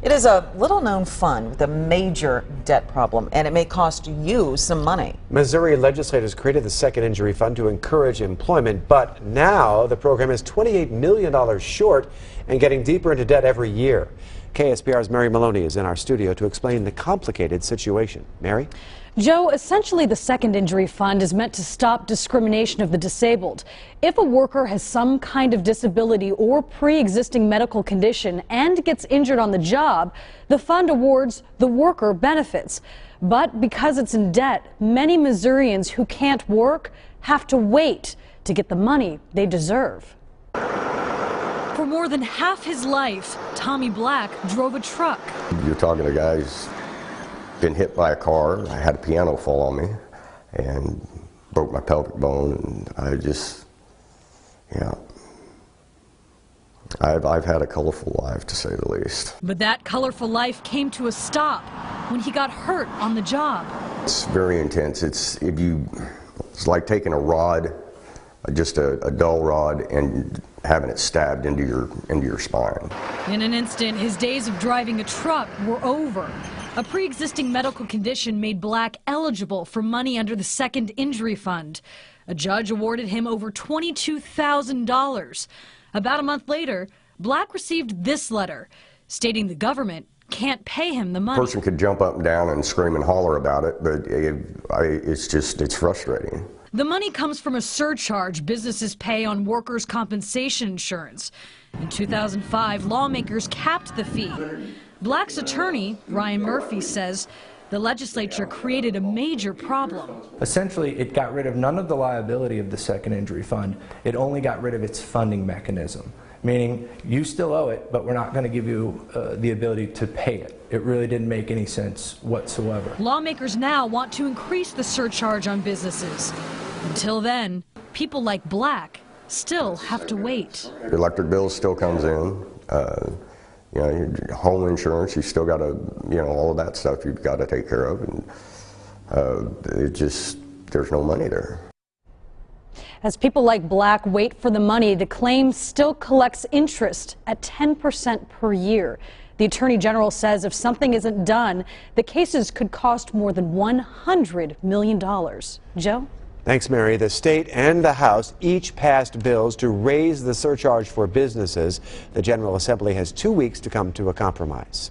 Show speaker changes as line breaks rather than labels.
It is a little-known fund with a major debt problem, and it may cost you some money.
Missouri legislators created the Second Injury Fund to encourage employment, but now the program is $28 million short and getting deeper into debt every year. KSBR's Mary Maloney is in our studio to explain the complicated situation. Mary?
Joe, essentially the Second Injury Fund is meant to stop discrimination of the disabled. If a worker has some kind of disability or pre-existing medical condition and gets injured on the job, the fund awards the worker benefits. But because it's in debt, many Missourians who can't work have to wait to get the money they deserve. For more than half his life, Tommy Black drove a truck.
You're talking to guys been hit by a car. I had a piano fall on me and broke my pelvic bone, and I just, I've had a colorful life, to say the least.
But that colorful life came to a stop when he got hurt on the job.
It's very intense. It's like taking a rod, just a dull rod, and having it stabbed into your spine.
In an instant, his days of driving a truck were over. A pre-existing medical condition made Black eligible for money under the Second Injury Fund. A judge awarded him over $22,000. About a month later, Black received this letter stating the government can't pay him the money.
A person could jump up and down and scream and holler about it, but it's frustrating.
The money comes from a surcharge businesses pay on workers' compensation insurance. In 2005, lawmakers capped the fee. Black's attorney, Ryan Murphy, says the legislature created a major problem.
Essentially, it got rid of none of the liability of the Second Injury Fund. It only got rid of its funding mechanism, meaning you still owe it, but we're not going to give you the ability to pay it. It really didn't make any sense whatsoever.
Lawmakers now want to increase the surcharge on businesses. Until then, people like Black still have to wait.
Your electric bill still comes in. Your home insurance, you still got to, all of that stuff you've got to take care of, and there's no money there.
As people like Black wait for the money, the claim still collects interest at 10% per year. The Attorney General says if something isn't done, the cases could cost more than $100 million. Joe?
Thanks, Mary. The state and the House each passed bills to raise the surcharge for businesses. The General Assembly has 2 weeks to come to a compromise.